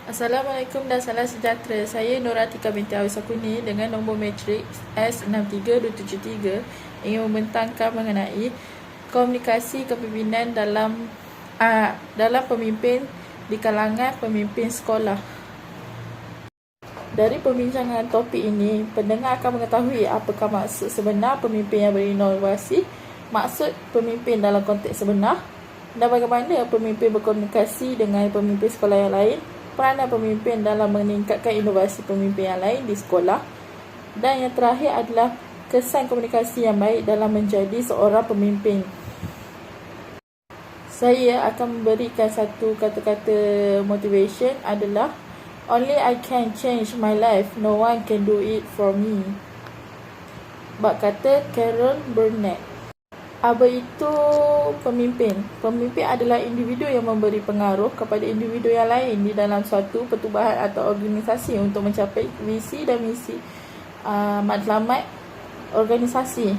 Assalamualaikum dan salam sejahtera. Saya Nur Atika binti Awisakuni dengan nombor matrik S63273 ingin membentangkan mengenai komunikasi kepimpinan dalam pemimpin di kalangan pemimpin sekolah. Dari perbincangan topik ini, pendengar akan mengetahui apakah maksud sebenar pemimpin yang berinovasi, maksud pemimpin dalam konteks sebenar, dan bagaimana pemimpin berkomunikasi dengan pemimpin sekolah yang lain, peranan pemimpin dalam meningkatkan inovasi pemimpin yang lain di sekolah, dan yang terakhir adalah kesan komunikasi yang baik dalam menjadi seorang pemimpin. Saya akan memberikan satu kata-kata motivation adalah only I can change my life, no one can do it for me. Bab kata Carol Burnett. Apa itu pemimpin? Pemimpin adalah individu yang memberi pengaruh kepada individu yang lain di dalam suatu pertubuhan atau organisasi untuk mencapai visi dan misi matlamat organisasi.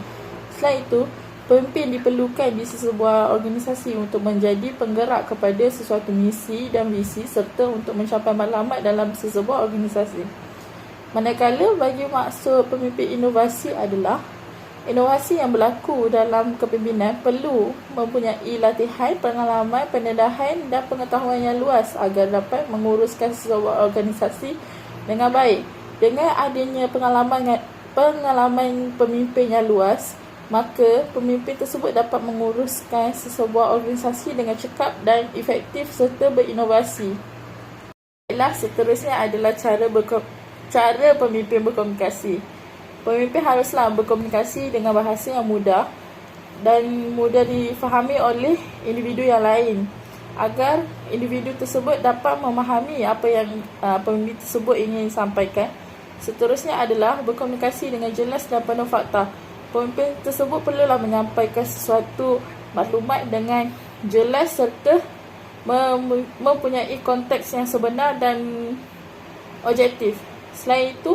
Selain itu, pemimpin diperlukan di sesebuah organisasi untuk menjadi penggerak kepada sesuatu misi dan visi serta untuk mencapai matlamat dalam sesebuah organisasi. Manakala bagi maksud pemimpin inovasi adalah inovasi yang berlaku dalam kepimpinan perlu mempunyai latihan, pengalaman, pendedahan dan pengetahuan yang luas agar dapat menguruskan sebuah organisasi dengan baik. Dengan adanya pengalaman pemimpin yang luas, maka pemimpin tersebut dapat menguruskan sebuah organisasi dengan cekap dan efektif serta berinovasi. Baiklah, seterusnya adalah cara pemimpin berkomunikasi. Pemimpin haruslah berkomunikasi dengan bahasa yang mudah dan mudah difahami oleh individu yang lain agar individu tersebut dapat memahami apa yang pemimpin tersebut ingin sampaikan. Seterusnya adalah berkomunikasi dengan jelas dan penuh fakta. Pemimpin tersebut perlulah menyampaikan sesuatu maklumat dengan jelas serta mempunyai konteks yang sebenar dan objektif. Selain itu,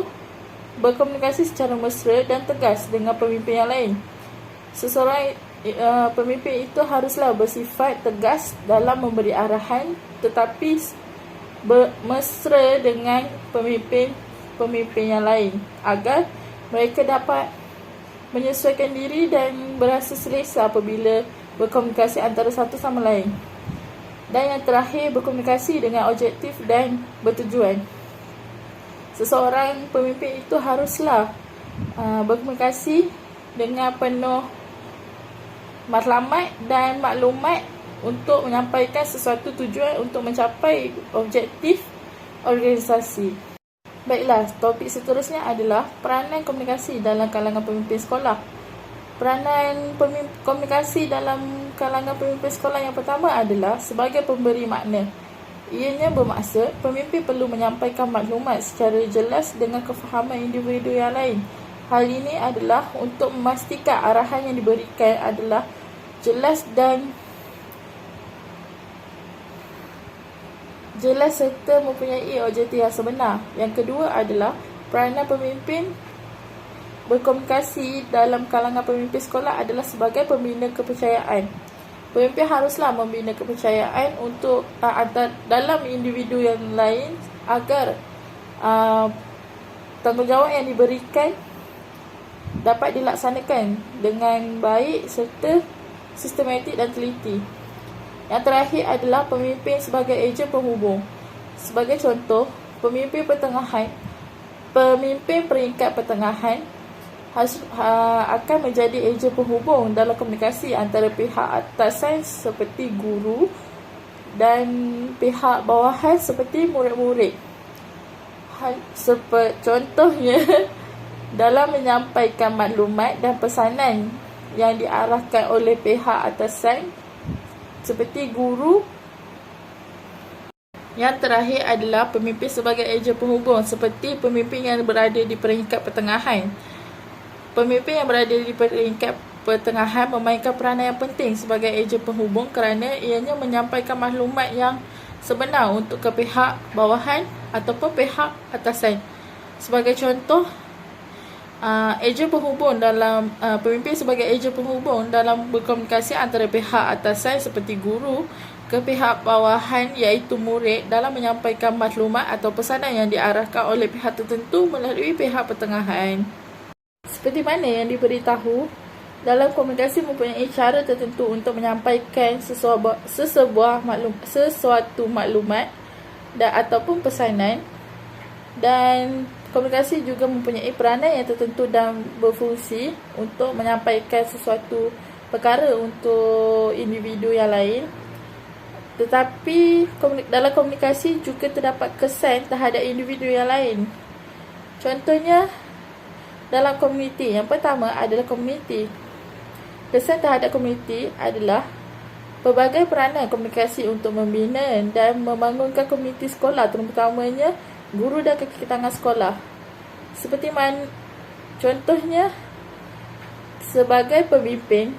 berkomunikasi secara mesra dan tegas dengan pemimpin yang lain. Seseorang pemimpin itu haruslah bersifat tegas dalam memberi arahan tetapi mesra dengan pemimpin yang lain agar mereka dapat menyesuaikan diri dan berasa selesa apabila berkomunikasi antara satu sama lain. Dan yang terakhir, berkomunikasi dengan objektif dan bertujuan. Seseorang pemimpin itu haruslah berkomunikasi dengan penuh matlamat dan maklumat untuk menyampaikan sesuatu tujuan untuk mencapai objektif organisasi. Baiklah, topik seterusnya adalah peranan komunikasi dalam kalangan pemimpin sekolah. Peranan komunikasi dalam kalangan pemimpin sekolah yang pertama adalah sebagai pemberi makna. Ianya bermaksud pemimpin perlu menyampaikan maklumat secara jelas dengan kefahaman individu yang lain. Hal ini adalah untuk memastikan arahan yang diberikan adalah jelas serta mempunyai objektif yang sebenar. Yang kedua adalah peranan pemimpin berkomunikasi dalam kalangan pemimpin sekolah adalah sebagai pembina kepercayaan. Pemimpin haruslah membina kepercayaan untuk dalam individu yang lain agar tanggungjawab yang diberikan dapat dilaksanakan dengan baik serta sistematik dan teliti. Yang terakhir adalah pemimpin sebagai ejen penghubung. Sebagai contoh, pemimpin peringkat pertengahan akan menjadi ejen penghubung dalam komunikasi antara pihak atasan seperti guru dan pihak bawahan seperti murid-murid. Contohnya dalam menyampaikan maklumat dan pesanan yang diarahkan oleh pihak atasan seperti guru. Yang terakhir adalah pemimpin sebagai ejen penghubung seperti pemimpin yang berada di peringkat pertengahan. Pemimpin yang berada di peringkat pertengahan memainkan peranan yang penting sebagai ejen penghubung kerana ianya menyampaikan maklumat yang sebenar untuk ke pihak bawahan ataupun pihak atasan. Sebagai contoh, pemimpin sebagai ejen penghubung dalam berkomunikasi antara pihak atasan seperti guru ke pihak bawahan iaitu murid dalam menyampaikan maklumat atau pesanan yang diarahkan oleh pihak tertentu melalui pihak pertengahan. Seperti mana yang diberitahu, dalam komunikasi mempunyai cara tertentu untuk menyampaikan sesuatu maklumat dan ataupun pesanan, dan komunikasi juga mempunyai peranan yang tertentu dan berfungsi untuk menyampaikan sesuatu perkara untuk individu yang lain. Tetapi dalam komunikasi juga terdapat kesan terhadap individu yang lain. Contohnya dalam komuniti, yang pertama adalah komuniti. Kesan terhadap komuniti adalah pelbagai peranan komunikasi untuk membina dan membangunkan komuniti sekolah, terutamanya guru dan kaki tangan sekolah. Seperti mana contohnya, sebagai pemimpin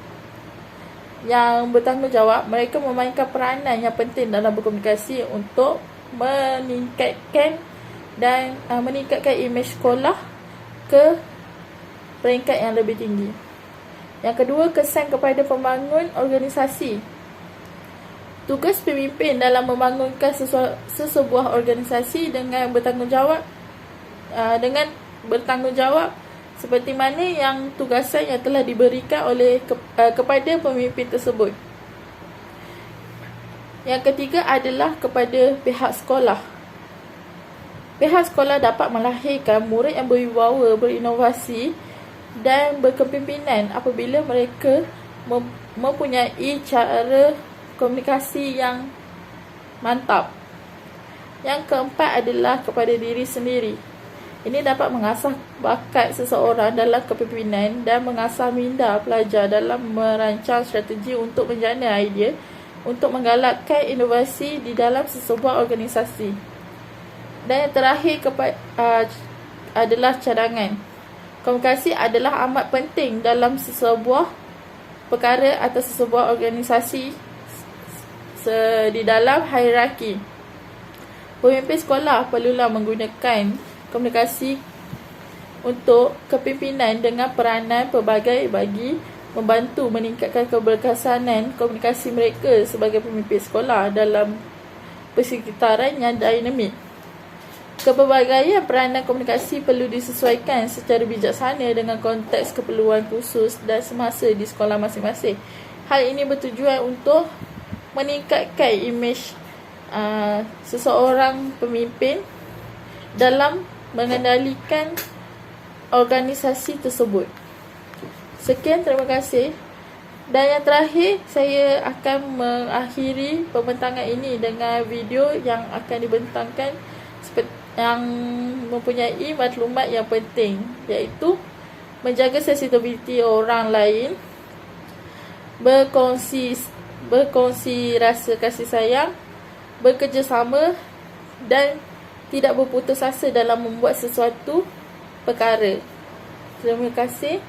yang bertanggungjawab, mereka memainkan peranan yang penting dalam berkomunikasi untuk meningkatkan imej sekolah ke peringkat yang lebih tinggi. Yang kedua, kesan kepada pembangun organisasi. Tugas pemimpin dalam membangunkan sesebuah organisasi dengan bertanggungjawab seperti mana yang tugasan yang telah diberikan kepada pemimpin tersebut. Yang ketiga adalah kepada pihak sekolah. Pihak sekolah dapat melahirkan murid yang berwibawa, berinovasi dan berkepimpinan apabila mereka mempunyai cara komunikasi yang mantap. Yang keempat adalah kepada diri sendiri. Ini dapat mengasah bakat seseorang dalam kepimpinan dan mengasah minda pelajar dalam merancang strategi untuk menjana idea untuk menggalakkan inovasi di dalam sesebuah organisasi. Dan yang terakhir adalah cadangan. Komunikasi adalah amat penting dalam sesebuah perkara atau sesebuah organisasi di dalam hierarki. Pemimpin sekolah perlulah menggunakan komunikasi untuk kepimpinan dengan peranan pelbagai bagi membantu meningkatkan keberkesanan komunikasi mereka sebagai pemimpin sekolah dalam persekitaran yang dinamik. Kepelbagaian peranan komunikasi perlu disesuaikan secara bijaksana dengan konteks keperluan khusus dan semasa di sekolah masing-masing. Hal ini bertujuan untuk meningkatkan imej seseorang pemimpin dalam mengendalikan organisasi tersebut. Sekian, terima kasih. Dan yang terakhir, saya akan mengakhiri pembentangan ini dengan video yang akan dibentangkan yang mempunyai maklumat yang penting, iaitu menjaga sensitiviti orang lain, berkongsi rasa kasih sayang, bekerjasama dan tidak berputus asa dalam membuat sesuatu perkara. Terima kasih.